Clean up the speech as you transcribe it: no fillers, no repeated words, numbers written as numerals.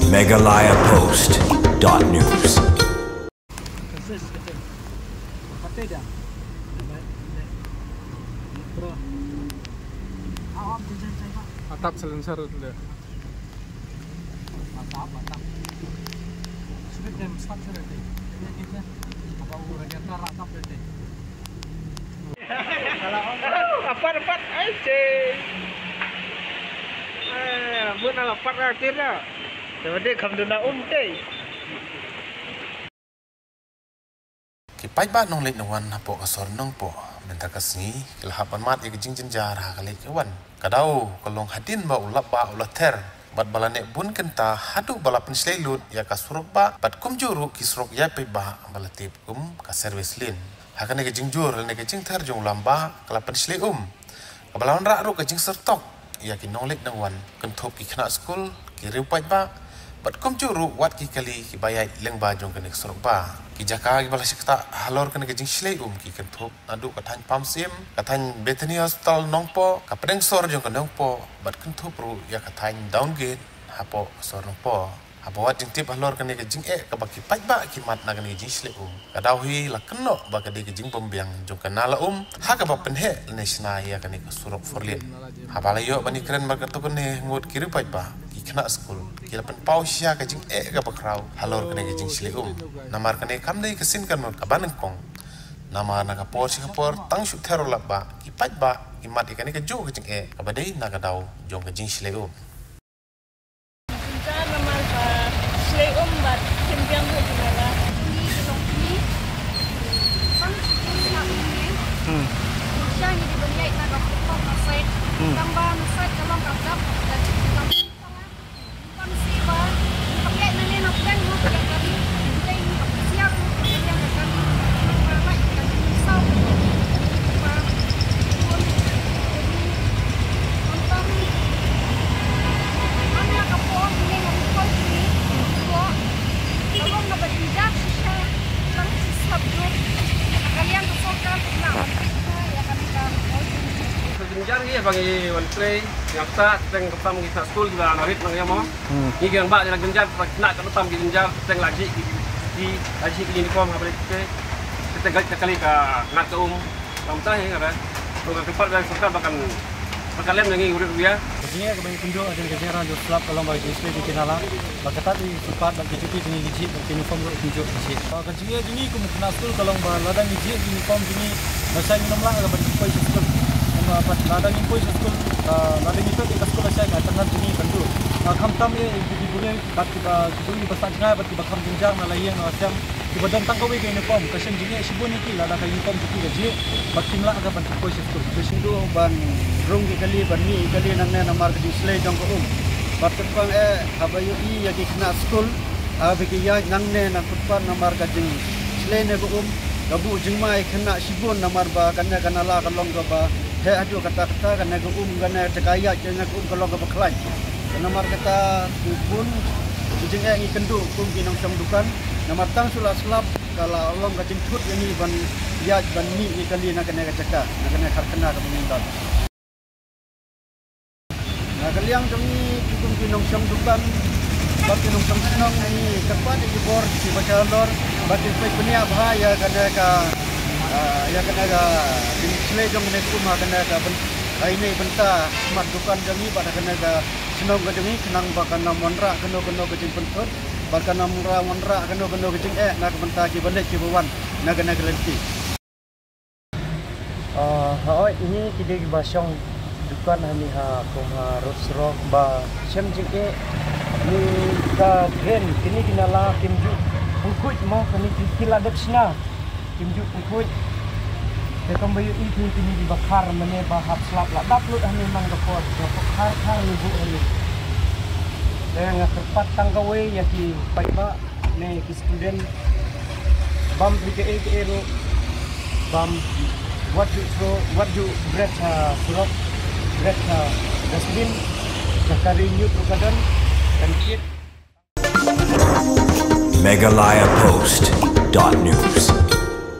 megalayapost.news. Atap selenser dulu. Atap. Sudah jam start sudah deh. Ini kita apa urangnya tar atap deh. Dapat aja. Buat dapat akhirnya. Jadi kamu dah deh. Kipai ba nong lek nong wan hapo kasor nong po bentar kasni kelhapan mat ik jing jenjar kali kawan kadau kalong hadin ba ulap ba ulater bat balane bun kenta hadu balapan sleilut ya kasurok ba bat kum juru kisrok ya pe ba balatip kum ka service lin hakane ke jing jur ne ke jing ter jong lamba kalapan slei kabalawan ra ru ke jing sertok ya ki nong lek nong wan kentop ki khna school ki riu pai ba bat kum juru wat ki kali ki bayai leng ba jong ke surok ba ki jaka ki balas kita halor kena kejing slei ki kentop adu katany pamsim katany Bethany Hospital nongpo ka pedeng sor jong ke nongpo bat kentop ru ya katany downgrade hapo sor nongpo hapo wat jing tip halor kena kejing ka baki pai ba ki mat na kena kejing slei kadawi la keno ba ka de kejing pembiang jong kenala ha ka ba penhe nesna ya kena ke surok forlin habala yo bani keren ba ka to kene ngut kiri pai ba kena school kila pen pau sia ka jing ka bakrau halor kene ka jing sile namar kene kam dei kesin kan ka banen kong nama na ka por si ka por tang shu thero labba ki paj ba ki mat kene ka jo ka jing ka badei na ka dau jong ka jing sile Jangan namar ka sile bat kimbiang ko dinala ni long ni pang sa ni siya ni dibanyay na ka pop na site tambah na site kalong ka dap Jenjar ni bagi one play nyata teng ketam kita school juga narit nang mo. Ni gang ba jalan jenjar nak ketam di jenjar teng lagi di aji uniform habis kita kali ka nak pamtah ya kan. Tu tempat yang suka bakal lem ngi urip dia. Begini ke bagi tunjuk ada kejaran jo club kalau bagi display di kenala. Bagi tadi sempat bagi cuti dengan gigi bagi uniform tunjuk di. Kerja gini ku mungkin school kalau ladang gigi uniform gini masa minum lah bagi koi school. Dapat ladang impoi school ladang itu di sekolah saya nggak pernah gini tentu kam ye di boleh tiba buli besar jangan tiba kam jenjang nalayan macam tiba datang kau ini uniform kasian gini sibuk ni ladang uniform cuti gaji bakim lah agak penting impoi school kasian tu ban rung kali ban ni kali nangnya namar di slay jong ko batem pang habayu ya ki kena school bagi ya nangnya nak kupan namar kajing slay ne ko gabu jingmai kena sibun namar ba kannya kanala kalong ko ba he adu kata-kata kan aku kan cekaya jangan aku kalau ke beklai nomor kata pun jeng ngi kendu kinong som dukan nomor tang sula selap kalau Allah ka jengkut ini ban ya ban ni kali nak kena cekak nak kena kena ke pemintal nah kaliang kami kinong som dukan bak kinong som senong ini kepat di bor di baca lor bak spek punya bahaya kena ka ya kena di slay jong ne kuma kena ka ini benta mat dukan jami pada kena ka senong ka jami kenang bakan monra keno ke jing pentut bakan monra keno ke jing nak benta ki balik ki buwan nak kena gelenti ini kita ki basong dukan hani ha kuma rosro ba sem jing ni ka gen kini kinala kimju bukut mo kini kiladek sina kimju bukut Dekam bayu itu ini dibakar mene bahap slap lah daplut hani mang dokor bakar ni bu ini. Dengan tepat tanggawe ya ki paiba ne ki student bam ke ro bam what you break surok break dustbin zakari new program dan kit megalayapost.news.